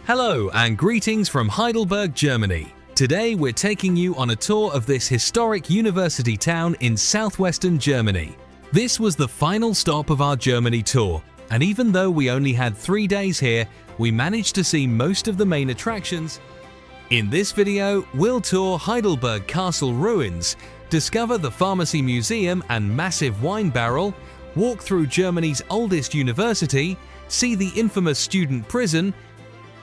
Hello and greetings from Heidelberg, Germany. Today we're taking you on a tour of this historic university town in southwestern Germany. This was the final stop of our Germany tour, and even though we only had 3 days here, we managed to see most of the main attractions. In this video, we'll tour Heidelberg Castle ruins, discover the pharmacy museum and massive wine barrel, walk through Germany's oldest university, see the infamous student prison,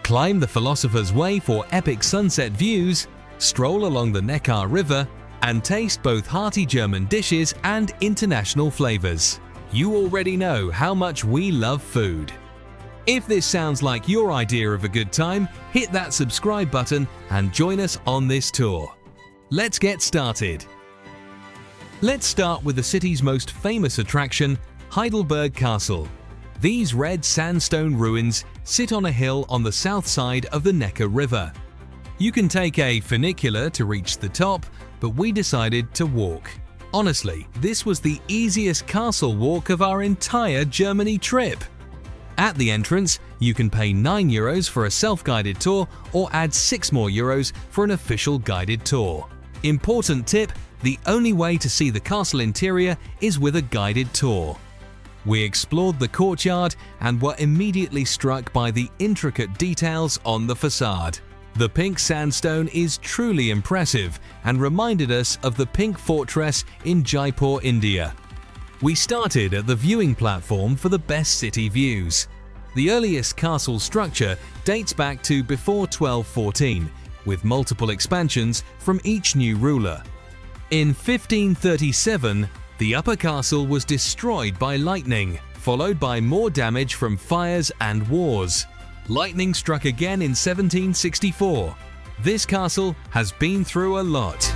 climb the Philosopher's Way for epic sunset views, stroll along the Neckar River, and taste both hearty German dishes and international flavors. You already know how much we love food. If this sounds like your idea of a good time, hit that subscribe button and join us on this tour. Let's get started. Let's start with the city's most famous attraction, Heidelberg Castle. These red sandstone ruins sit on a hill on the south side of the Neckar River. You can take a funicular to reach the top, but we decided to walk. Honestly, this was the easiest castle walk of our entire Germany trip. At the entrance, you can pay €9 for a self-guided tour or add €6 more for an official guided tour. Important tip, the only way to see the castle interior is with a guided tour. We explored the courtyard and were immediately struck by the intricate details on the facade. The pink sandstone is truly impressive and reminded us of the Pink Fortress in Jaipur, India. We started at the viewing platform for the best city views. The earliest castle structure dates back to before 1214, with multiple expansions from each new ruler. In 1537, the upper castle was destroyed by lightning, followed by more damage from fires and wars. Lightning struck again in 1764. This castle has been through a lot.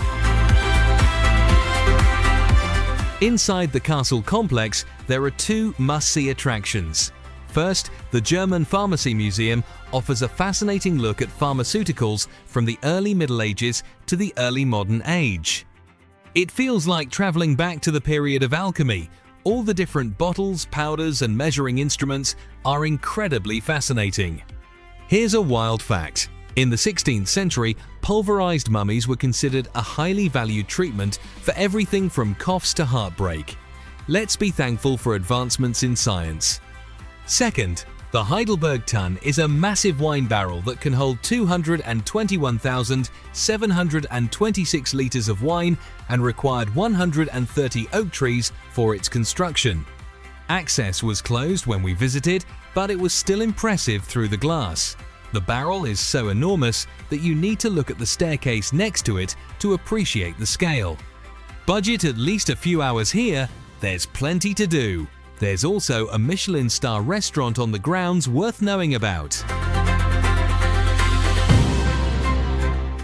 Inside the castle complex, there are two must-see attractions. First, the German Pharmacy Museum offers a fascinating look at pharmaceuticals from the early Middle Ages to the early modern age. It feels like traveling back to the period of alchemy. All the different bottles, powders, and measuring instruments are incredibly fascinating. Here's a wild fact. In the 16th century, pulverized mummies were considered a highly valued treatment for everything from coughs to heartbreak. Let's be thankful for advancements in science. Second, the Heidelberg Tun is a massive wine barrel that can hold 221,726 litres of wine and required 130 oak trees for its construction. Access was closed when we visited, but it was still impressive through the glass. The barrel is so enormous that you need to look at the staircase next to it to appreciate the scale. Budget at least a few hours here, there's plenty to do. There's also a Michelin star restaurant on the grounds worth knowing about.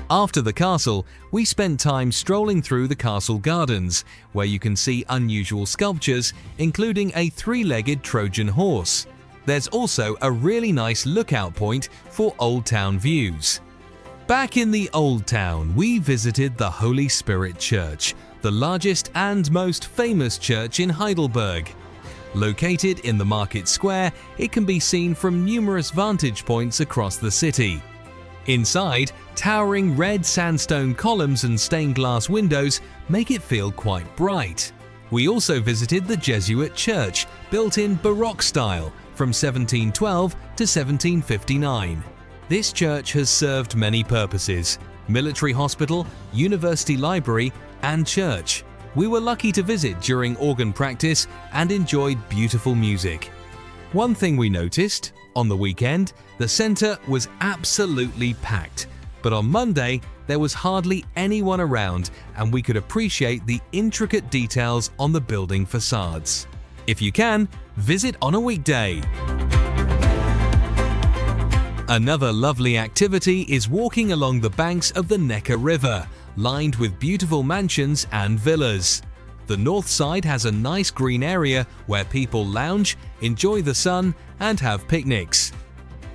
After the castle, we spent time strolling through the castle gardens, where you can see unusual sculptures, including a 3-legged Trojan horse. There's also a really nice lookout point for Old Town views. Back in the Old Town, we visited the Holy Spirit Church, the largest and most famous church in Heidelberg. Located in the market square, it can be seen from numerous vantage points across the city. Inside, towering red sandstone columns and stained glass windows make it feel quite bright. We also visited the Jesuit church, built in Baroque style from 1712 to 1759. This church has served many purposes: military hospital, university library, and church. We were lucky to visit during organ practice and enjoyed beautiful music. One thing we noticed, on the weekend, the center was absolutely packed, but on Monday there was hardly anyone around and we could appreciate the intricate details on the building facades. If you can, visit on a weekday. Another lovely activity is walking along the banks of the Neckar River, lined with beautiful mansions and villas. The north side has a nice green area where people lounge, enjoy the sun, and have picnics.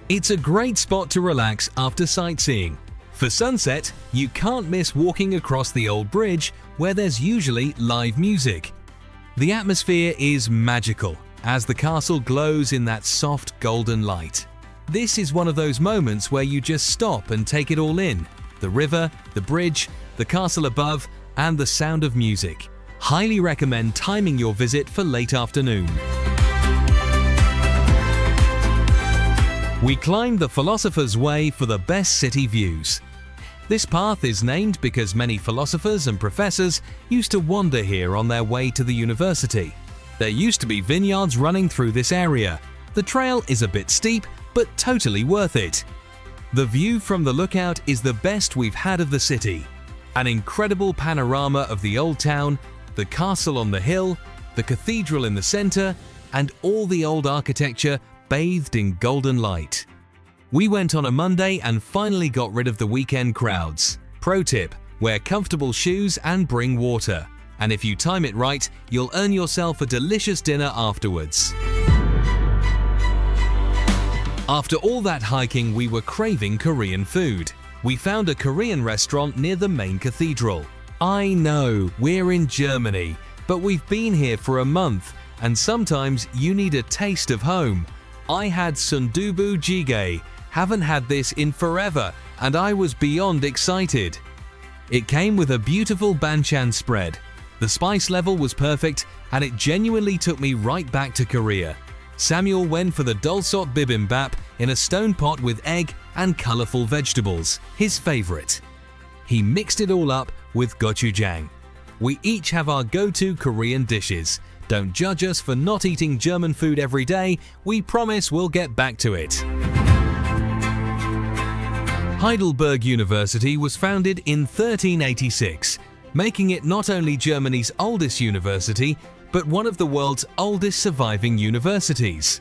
It's a great spot to relax after sightseeing. For sunset, you can't miss walking across the old bridge where there's usually live music. The atmosphere is magical as the castle glows in that soft golden light. This is one of those moments where you just stop and take it all in. The river, the bridge, the castle above, and the sound of music. Highly recommend timing your visit for late afternoon. We climbed the Philosopher's Way for the best city views. This path is named because many philosophers and professors used to wander here on their way to the university. There used to be vineyards running through this area. The trail is a bit steep, but totally worth it. The view from the lookout is the best we've had of the city. An incredible panorama of the old town, the castle on the hill, the cathedral in the center, and all the old architecture bathed in golden light. We went on a Monday and finally got rid of the weekend crowds. Pro tip: wear comfortable shoes and bring water. And if you time it right, you'll earn yourself a delicious dinner afterwards. After all that hiking, we were craving Korean food. We found a Korean restaurant near the main cathedral. I know, we're in Germany, but we've been here for a month, and sometimes you need a taste of home. I had sundubu jjigae, haven't had this in forever, and I was beyond excited. It came with a beautiful banchan spread. The spice level was perfect, and it genuinely took me right back to Korea. Samuel went for the dolsot bibimbap in a stone pot with egg and colorful vegetables, his favorite. He mixed it all up with gochujang. We each have our go-to Korean dishes. Don't judge us for not eating German food every day. We promise we'll get back to it. Heidelberg University was founded in 1386, making it not only Germany's oldest university, but one of the world's oldest surviving universities.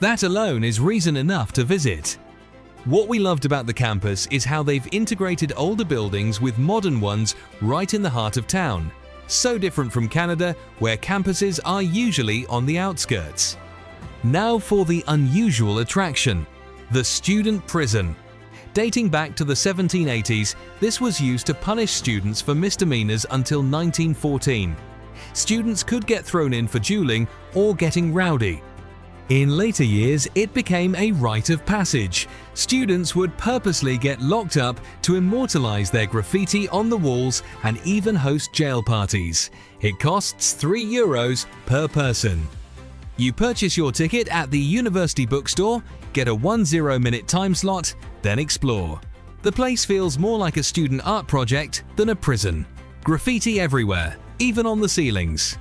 That alone is reason enough to visit. What we loved about the campus is how they've integrated older buildings with modern ones right in the heart of town. So different from Canada, where campuses are usually on the outskirts. Now for the unusual attraction, the student prison. Dating back to the 1780s, this was used to punish students for misdemeanors until 1914. Students could get thrown in for dueling or getting rowdy. In later years, it became a rite of passage. Students would purposely get locked up to immortalize their graffiti on the walls and even host jail parties. It costs €3 per person. You purchase your ticket at the university bookstore, get a 10-minute time slot, then explore. The place feels more like a student art project than a prison. Graffiti everywhere, even on the ceilings.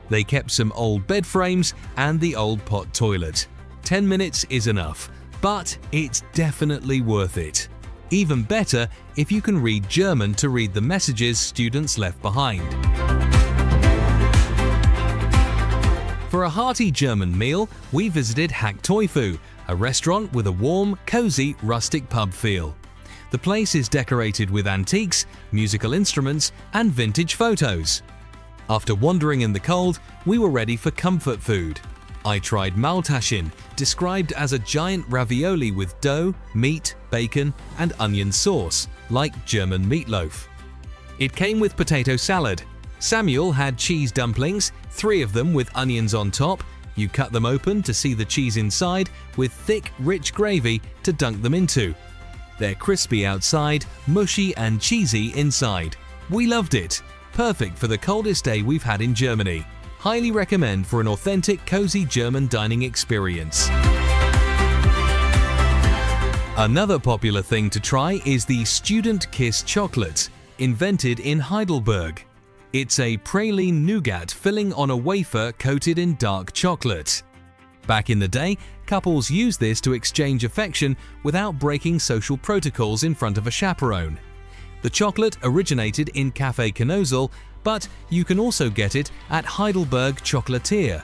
They kept some old bed frames and the old pot toilet. 10 minutes is enough, but it's definitely worth it. Even better if you can read German to read the messages students left behind. For a hearty German meal, we visited Toifu, a restaurant with a warm, cozy, rustic pub feel. The place is decorated with antiques, musical instruments, and vintage photos. After wandering in the cold, we were ready for comfort food. I tried Maultaschen, described as a giant ravioli with dough, meat, bacon, and onion sauce, like German meatloaf. It came with potato salad. Samuel had cheese dumplings, 3 of them with onions on top. You cut them open to see the cheese inside, with thick, rich gravy to dunk them into. They're crispy outside, mushy and cheesy inside. We loved it. Perfect for the coldest day we've had in Germany. Highly recommend for an authentic, cozy German dining experience. Another popular thing to try is the Student Kiss chocolate, invented in Heidelberg. It's a praline nougat filling on a wafer coated in dark chocolate. Back in the day, couples used this to exchange affection without breaking social protocols in front of a chaperone. The chocolate originated in Café Knosel, but you can also get it at Heidelberg Chocolatier.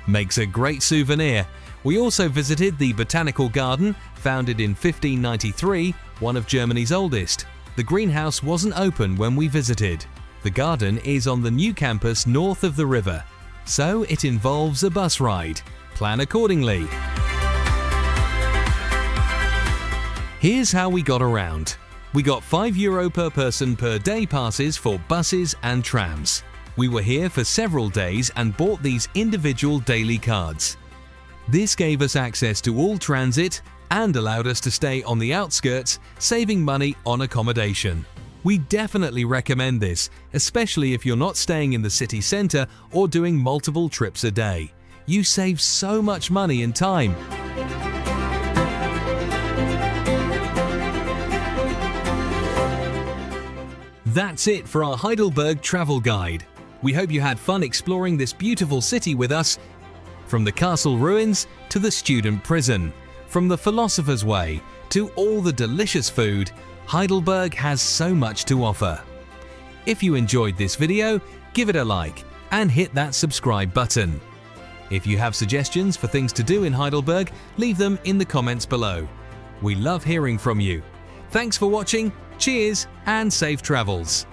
Makes a great souvenir. We also visited the Botanical Garden, founded in 1593, one of Germany's oldest. The greenhouse wasn't open when we visited. The garden is on the new campus north of the river, so it involves a bus ride. Plan accordingly. Here's how we got around. We got €5 per person per day passes for buses and trams. We were here for several days and bought these individual daily cards. This gave us access to all transit, and allowed us to stay on the outskirts, saving money on accommodation. We definitely recommend this, especially if you're not staying in the city centre or doing multiple trips a day. You save so much money and time. That's it for our Heidelberg travel guide. We hope you had fun exploring this beautiful city with us. From the castle ruins to the student prison, from the Philosopher's Way to all the delicious food, Heidelberg has so much to offer. If you enjoyed this video, give it a like and hit that subscribe button. If you have suggestions for things to do in Heidelberg, leave them in the comments below. We love hearing from you. Thanks for watching, cheers and safe travels!